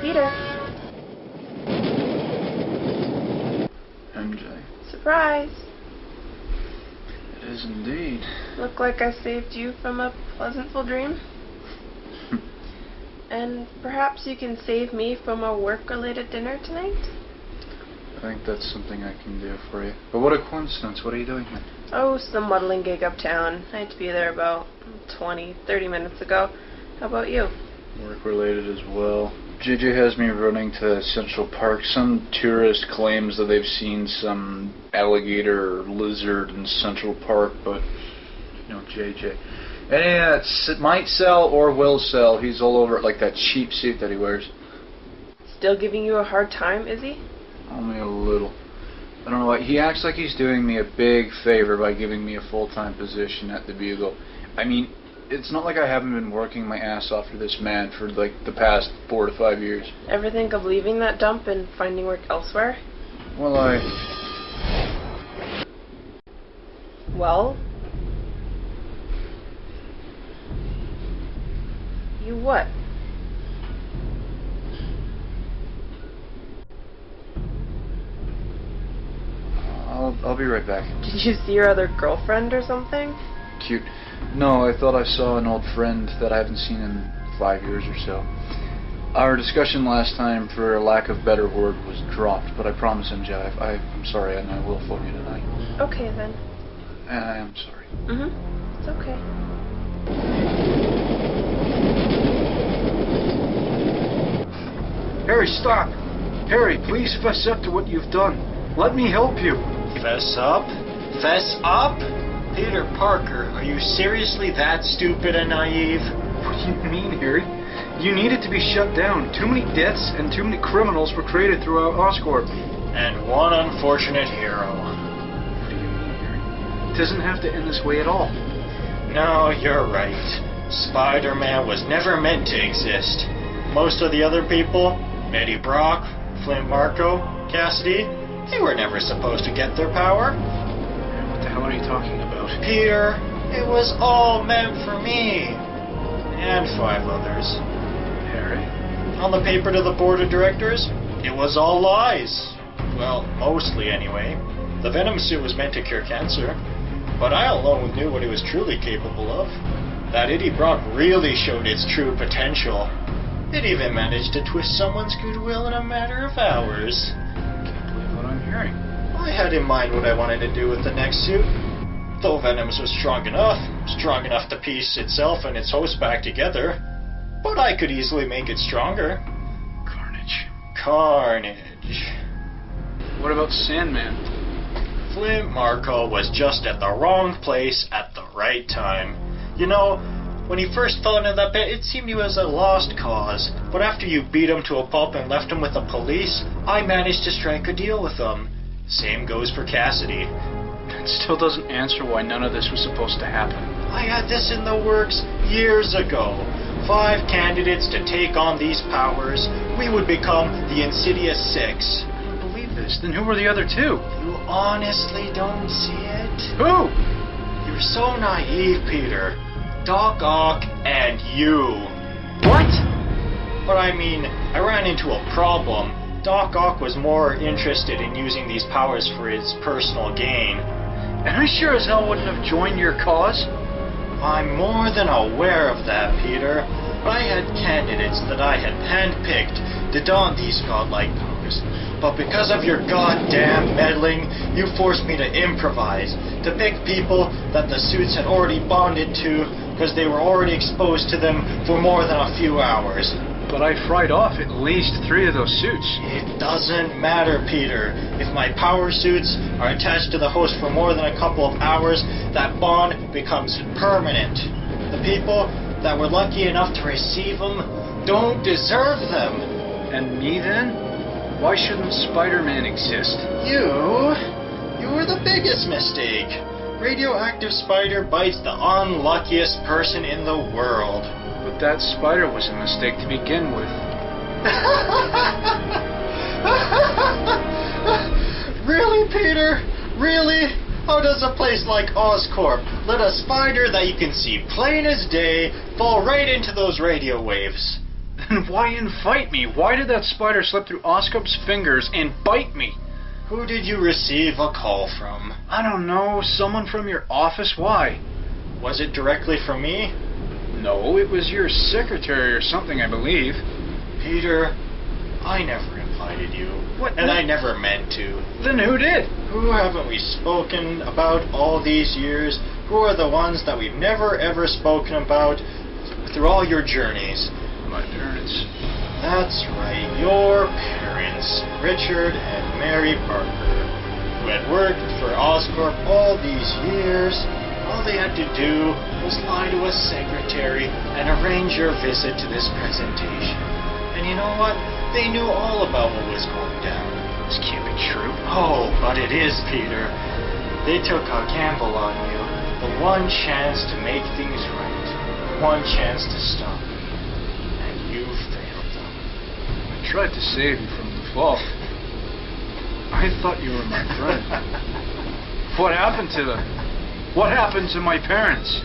Peter. MJ. Surprise. It is indeed. Look like I saved you from a pleasantful dream. And perhaps you can save me from a work-related dinner tonight? I think that's something I can do for you. But what a coincidence. What are you doing here? Oh, some modeling gig uptown. I had to be there about 20-30 minutes ago. How about you? Work-related as well. JJ has me running to Central Park. Some tourist claims that they've seen some alligator or lizard in Central Park, but, JJ. And it might sell or will sell. He's all over it like that cheap suit that he wears. Still giving you a hard time, is he? Only a little. I don't know why. He acts like he's doing me a big favor by giving me a full-time position at the Bugle. I mean, it's not like I haven't been working my ass off for this man for like the past 4 to 5 years. Ever think of leaving that dump and finding work elsewhere? Well, Well? You what? I'll be right back. Did you see your other girlfriend or something? Cute. No, I thought I saw an old friend that I haven't seen in 5 years or so. Our discussion last time, for a lack of better word, was dropped, but I promise, MJ, I'm sorry, and I will phone you tonight. Okay, then. I am sorry. It's okay. Harry, stop! Harry, please fess up to what you've done. Let me help you. Fess up? Fess up? Peter Parker, are you seriously that stupid and naive? What do you mean, Harry? You needed to be shut down. Too many deaths and too many criminals were created throughout Oscorp. And one unfortunate hero. What do you mean, Harry? It doesn't have to end this way at all. No, you're right. Spider-Man was never meant to exist. Most of the other people, Eddie Brock, Flint Marko, Cassidy, they were never supposed to get their power. What the hell are you talking about? Peter, it was all meant for me. And 5 others. Harry? On the paper to the board of directors, it was all lies. Well, mostly anyway. The Venom suit was meant to cure cancer, but I alone knew what it was truly capable of. That Eddie Brock really showed its true potential. It even managed to twist someone's goodwill in a matter of hours. Can't believe what I'm hearing. I had in mind what I wanted to do with the next suit. Though Venom's was strong enough to piece itself and its host back together. But I could easily make it stronger. Carnage. What about Sandman? Flint Marko was just at the wrong place at the right time. You know, when he first fell into that pit, it seemed he was a lost cause. But after you beat him to a pulp and left him with the police, I managed to strike a deal with him. Same goes for Cassidy. That still doesn't answer why none of this was supposed to happen. I had this in the works years ago. 5 candidates to take on these powers. We would become the Insidious Six. I don't believe this. Then who were the other 2? You honestly don't see it? Who? You're so naive, Peter. Doc Ock and you. What? But I mean, I ran into a problem. Doc Ock was more interested in using these powers for his personal gain. And I sure as hell wouldn't have joined your cause. I'm more than aware of that, Peter. I had candidates that I had handpicked to don these godlike powers. But because of your goddamn meddling, you forced me to improvise, to pick people that the suits had already bonded to because they were already exposed to them for more than a few hours. But I fried off at least 3 of those suits. It doesn't matter, Peter. If my power suits are attached to the host for more than a couple of hours, that bond becomes permanent. The people that were lucky enough to receive them don't deserve them. And me then? Why shouldn't Spider-Man exist? You were the biggest mistake. Radioactive spider bites the unluckiest person in the world. But that spider was a mistake to begin with. Really, Peter? Really? How does a place like Oscorp let a spider that you can see plain as day fall right into those radio waves? Then why invite me? Why did that spider slip through Oscop's fingers and bite me? Who did you receive a call from? I don't know. Someone from your office? Why? Was it directly from me? No, it was your secretary or something, I believe. Peter, I never invited you. What? And I never meant to. Then who did? Who haven't we spoken about all these years? Who are the ones that we've never ever spoken about through all your journeys? My parents. That's right, your parents, Richard and Mary Parker, who had worked for Oscorp all these years. All they had to do was lie to a secretary and arrange your visit to this presentation. And you know what? They knew all about what was going down. This can't be true. Oh, but it is, Peter. They took a gamble on you. The one chance to make things right. One chance to stop me. And you failed them. I tried to save you from the fall. I thought you were my friend. What happened to them? What happened to my parents?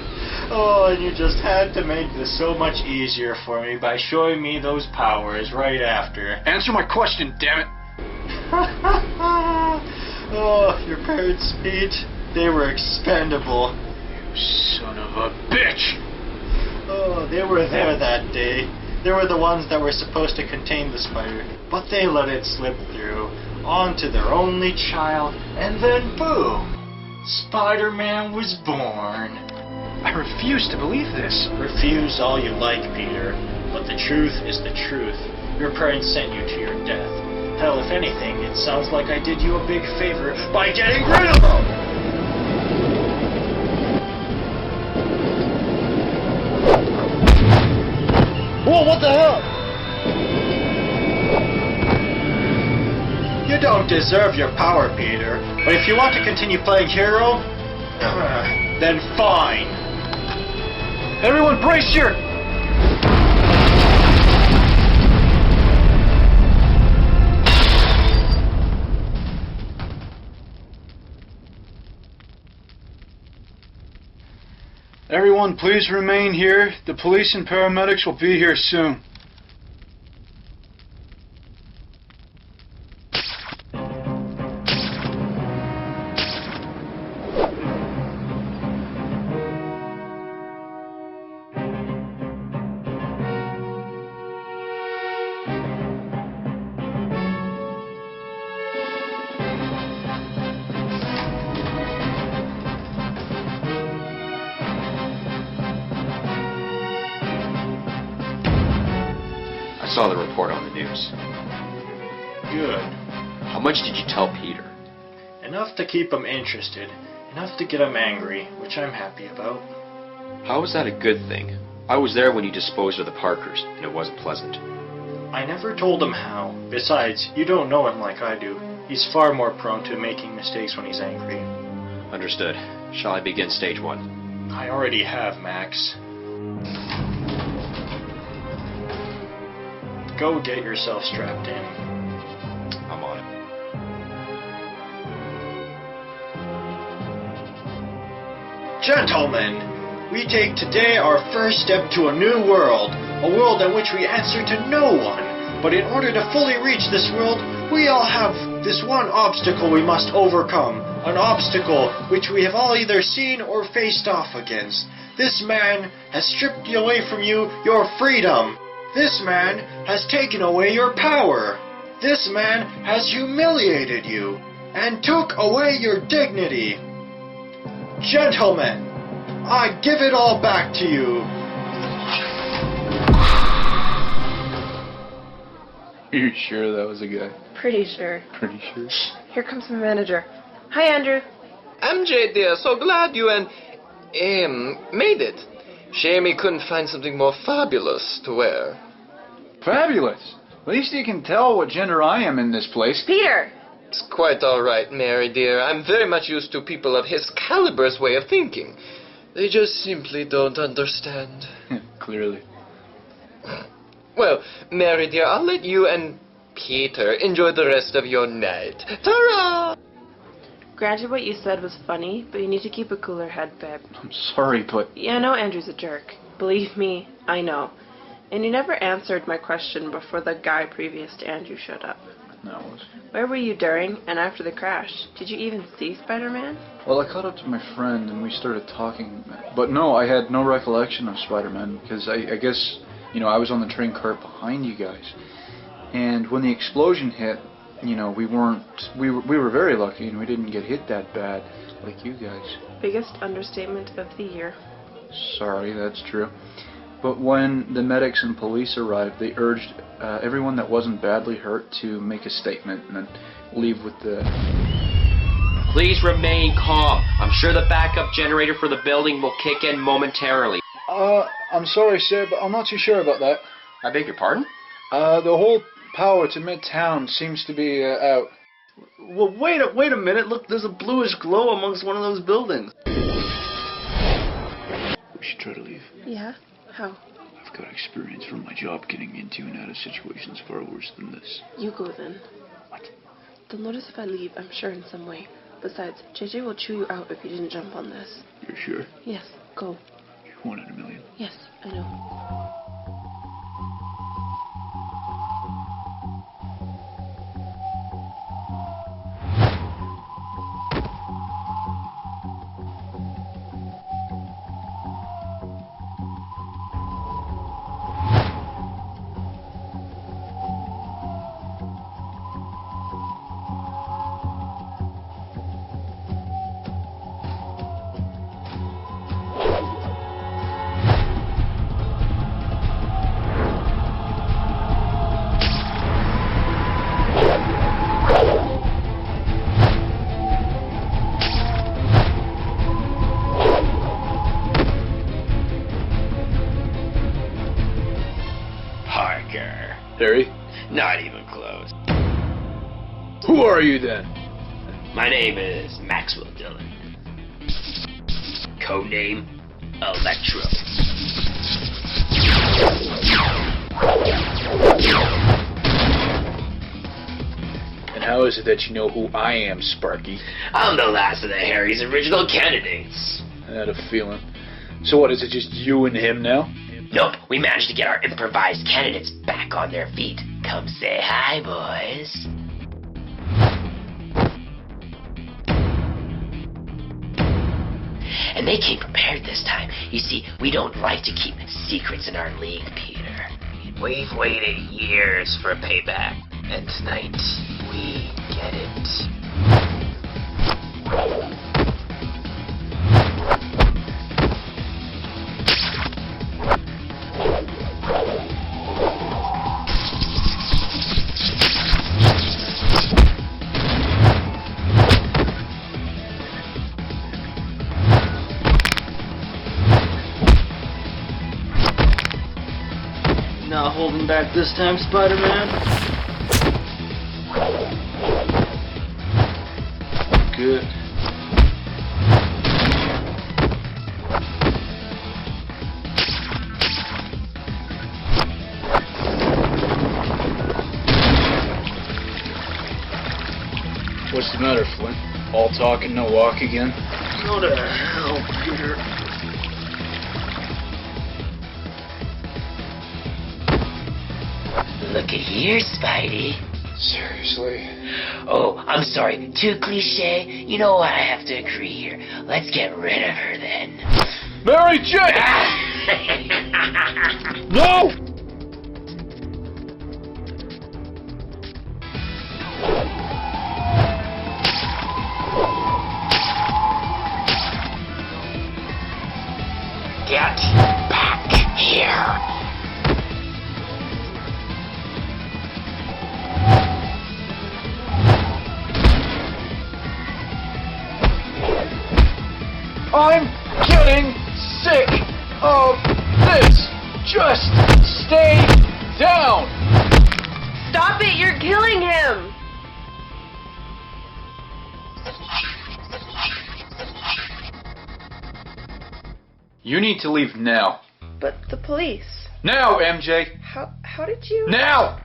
Oh, and you just had to make this so much easier for me by showing me those powers right after. Answer my question, damn it! Oh, your parents' feet, they were expendable. You son of a bitch! Oh, they were there that day. They were the ones that were supposed to contain the spider, but they let it slip through onto their only child, and then boom! Spider-Man was born. I refuse to believe this. Refuse all you like, Peter, but the truth is the truth. Your parents sent you to your death. Hell, if anything, it sounds like I did you a big favor by getting rid of them! Whoa, what the hell? You don't deserve your power, Peter. But if you want to continue playing hero, then fine. Everyone brace your... Everyone, please remain here. The police and paramedics will be here soon. I saw the report on the news. Good. How much did you tell Peter? Enough to keep him interested. Enough to get him angry, which I'm happy about. How is that a good thing? I was there when you disposed of the Parkers, and it wasn't pleasant. I never told him how. Besides, you don't know him like I do. He's far more prone to making mistakes when he's angry. Understood. Shall I begin stage 1? I already have, Max. Go get yourself strapped in. I'm on it. Gentlemen, we take today our first step to a new world. A world in which we answer to no one. But in order to fully reach this world, we all have this one obstacle we must overcome. An obstacle which we have all either seen or faced off against. This man has stripped away from you your freedom. This man has taken away your power. This man has humiliated you and took away your dignity. Gentlemen, I give it all back to you. Are you sure that was a guy? Pretty sure. Pretty sure. Here comes my manager. Hi, Andrew. MJ dear, so glad you made it. Shame he couldn't find something more fabulous to wear. Fabulous. At least you can tell what gender I am in this place. Peter! It's quite all right, Mary dear. I'm very much used to people of his caliber's way of thinking. They just simply don't understand. Clearly. Well, Mary dear, I'll let you and Peter enjoy the rest of your night. Ta-ra! Granted, what you said was funny, but you need to keep a cooler head, babe. I'm sorry, but... Yeah, I know Andrew's a jerk. Believe me, I know. And you never answered my question before the guy previous to Andrew showed up. No. Where were you during and after the crash? Did you even see Spider-Man? Well, I caught up to my friend and we started talking. But no, I had no recollection of Spider-Man because I guess, I was on the train cart behind you guys. And when the explosion hit, we were very lucky and we didn't get hit that bad like you guys. Biggest understatement of the year. Sorry, that's true. But when the medics and police arrived, they urged everyone that wasn't badly hurt to make a statement and then leave with the... Please remain calm. I'm sure the backup generator for the building will kick in momentarily. I'm sorry, sir, but I'm not too sure about that. I beg your pardon? The whole power to Midtown seems to be out. Well, wait a minute. Look, there's a bluish glow amongst one of those buildings. We should try to leave. Yeah? How? I've got experience from my job getting into and out of situations far worse than this. You go then. What? They'll notice if I leave, I'm sure, in some way. Besides, JJ will chew you out if you didn't jump on this. You're sure? Yes, go. You're 1 in a million. Yes, I know. Harry? Not even close. Who are you then? My name is Maxwell Dillon. Codename Electro. And how is it that you know who I am, Sparky? I'm the last of the Harry's original candidates. I had a feeling. So what, is it just you and him now? Nope, we managed to get our improvised candidates back on their feet. Come say hi, boys. And they came prepared this time. You see, we don't like to keep secrets in our league, Peter. We've waited years for a payback, and tonight we get it. Not holding back this time, Spider-Man. Good. What's the matter, Flint? All talk and no walk again? Go to hell, Peter. Look at here, Spidey. Seriously? Oh, I'm sorry. Too cliche? You know what? I have to agree here. Let's get rid of her then. Mary Jane! No! Get back here. I'm getting sick of this! Just stay down! Stop it! You're killing him! You need to leave now. But the police. Now, MJ! How did you... Now!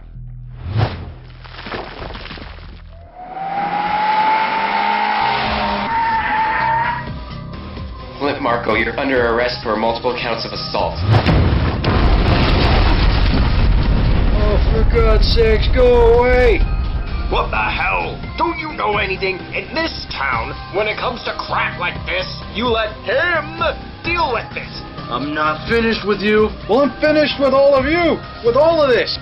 Flint Marco, you're under arrest for multiple counts of assault. For God's sakes, go away! What the hell? Don't you know anything? In this town, when it comes to crap like this, you let him deal with it. I'm not finished with you. Well, I'm finished with all of you! With all of this!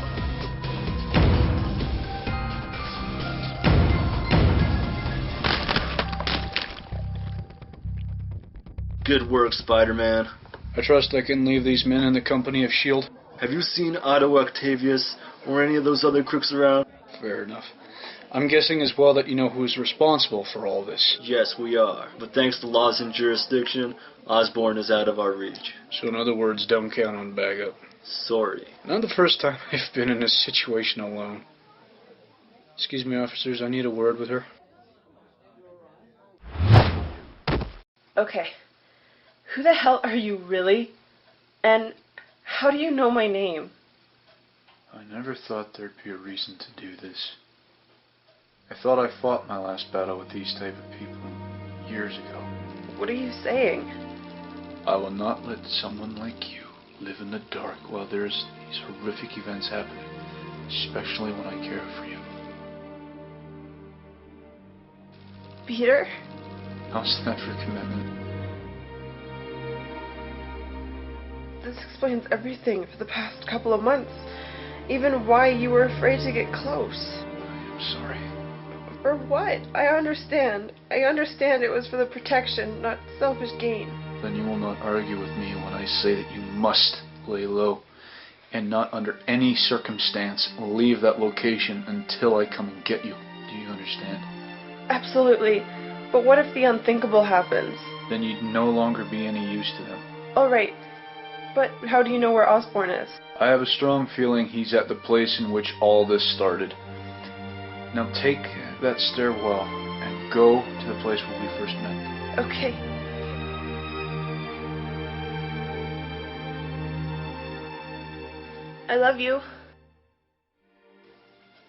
Good work, Spider-Man. I trust I can leave these men in the company of S.H.I.E.L.D. Have you seen Otto Octavius or any of those other crooks around? Fair enough. I'm guessing as well that you know who's responsible for all this. Yes, we are. But thanks to laws and jurisdiction, Osborn is out of our reach. So in other words, don't count on Bag Up. Sorry. Not the first time I've been in this situation alone. Excuse me, officers, I need a word with her. Okay. Who the hell are you really? And how do you know my name? I never thought there'd be a reason to do this. I thought I fought my last battle with these type of people years ago. What are you saying? I will not let someone like you live in the dark while there's these horrific events happening, especially when I care for you. Peter? How's that for commitment? This explains everything for the past couple of months. Even why you were afraid to get close. I'm sorry. For what? I understand. I understand it was for the protection, not selfish gain. Then you will not argue with me when I say that you must lay low and not under any circumstance leave that location until I come and get you. Do you understand? Absolutely. But what if the unthinkable happens? Then you'd no longer be any use to them. Alright. But how do you know where Osborn is? I have a strong feeling he's at the place in which all this started. Now take that stairwell and go to the place where we first met. Okay. I love you.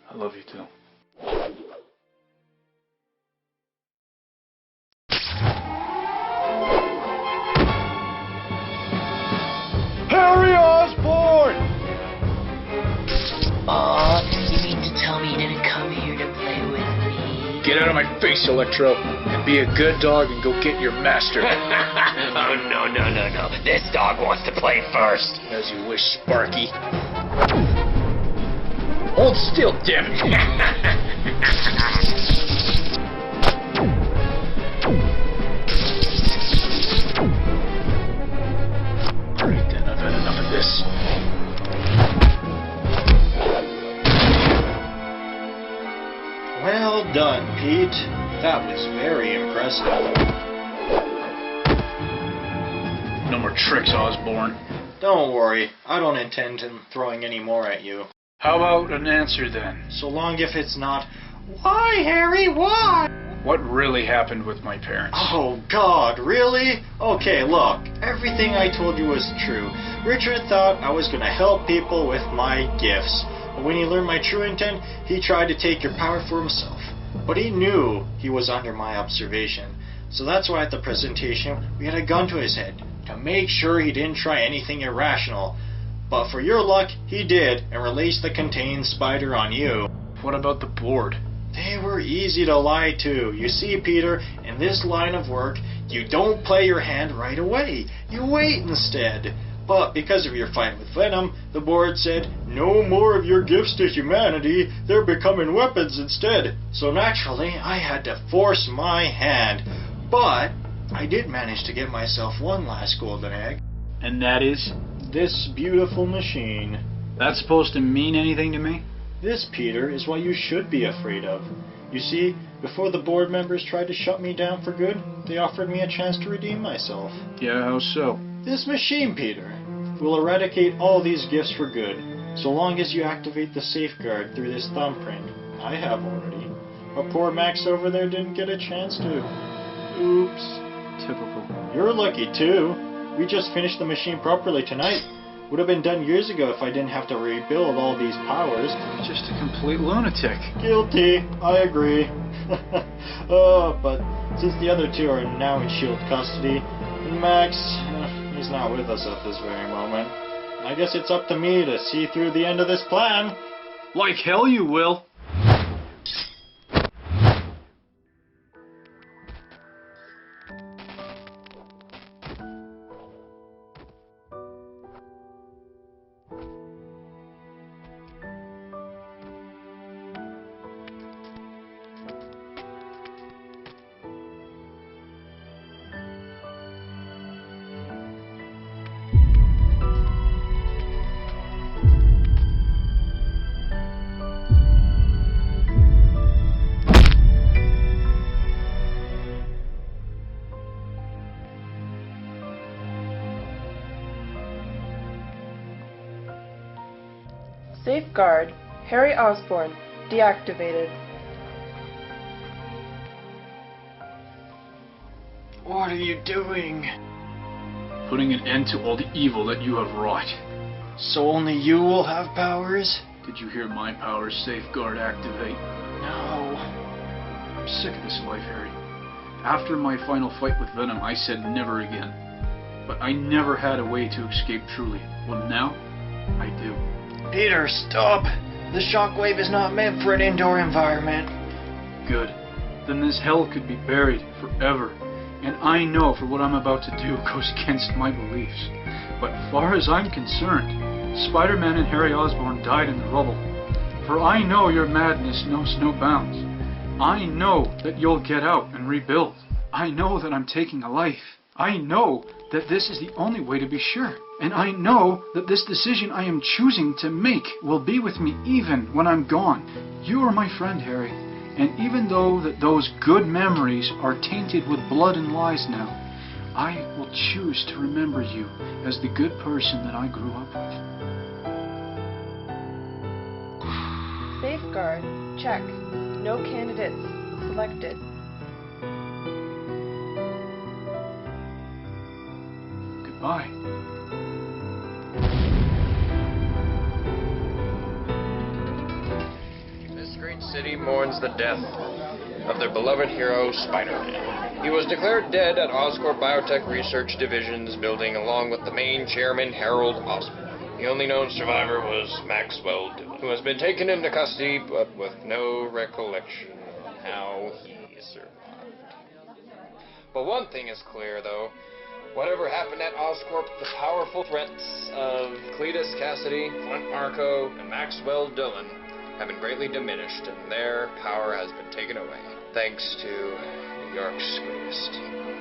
I love you too. Harry Osborn! Aw, you mean to tell me you didn't come here to play with me? Get out of my face, Electro, and be a good dog and go get your master. Oh, no. This dog wants to play first. As you wish, Sparky. Hold still, damn it. Alright then, I've had enough of this. Well done, Pete. That was very impressive. No more tricks, Osborn. Don't worry, I don't intend on throwing any more at you. How about an answer then? So long if it's not, why, Harry, why? What really happened with my parents? Oh, God, really? Okay, look, everything I told you was true. Richard thought I was going to help people with my gifts. But when he learned my true intent, he tried to take your power for himself. But he knew he was under my observation. So that's why at the presentation, we had a gun to his head, to make sure he didn't try anything irrational. But for your luck, he did, and released the contained spider on you. What about the board? They were easy to lie to. You see, Peter, in this line of work, you don't play your hand right away. You wait instead. But because of your fight with Venom, the board said, no more of your gifts to humanity, they're becoming weapons instead. So naturally, I had to force my hand. But I did manage to get myself one last golden egg. And that is? This beautiful machine. That's supposed to mean anything to me? This, Peter, is what you should be afraid of. You see, before the board members tried to shut me down for good, they offered me a chance to redeem myself. Yeah, how so? This machine, Peter, will eradicate all these gifts for good, so long as you activate the safeguard through this thumbprint. I have already. But poor Max over there didn't get a chance to. Oops. Typical. You're lucky, too. We just finished the machine properly tonight. Would have been done years ago if I didn't have to rebuild all these powers. Just a complete lunatic. Guilty. I agree. But since the other two are now in S.H.I.E.L.D. custody, and Max, he's not with us at this very moment, I guess it's up to me to see through the end of this plan. Like hell you will. Safeguard, Harry Osborn, deactivated. What are you doing? Putting an end to all the evil that you have wrought. So only you will have powers? Did you hear my powers safeguard activate? No. I'm sick of this life, Harry. After my final fight with Venom, I said never again. But I never had a way to escape truly. Well, now, I do. Peter, stop! The shockwave is not meant for an indoor environment. Good. Then this hell could be buried forever. And I know for what I'm about to do goes against my beliefs. But far as I'm concerned, Spider-Man and Harry Osborn died in the rubble. For I know your madness knows no bounds. I know that you'll get out and rebuild. I know that I'm taking a life. I know that this is the only way to be sure. And I know that this decision I am choosing to make will be with me even when I'm gone. You are my friend, Harry. And even though that those good memories are tainted with blood and lies now, I will choose to remember you as the good person that I grew up with. Safeguard, check. No candidates selected. Goodbye. This great city mourns the death of their beloved hero, Spider-Man. He was declared dead at Oscorp Biotech Research Division's building along with the main chairman, Harold Osborn. The only known survivor was Maxwell Dillon, who has been taken into custody but with no recollection of how he survived. But one thing is clear, though. Whatever happened at Oscorp, the powerful threats of Cletus Cassidy, Flint Marco, and Maxwell Dillon have been greatly diminished, and their power has been taken away, thanks to New York's greatest.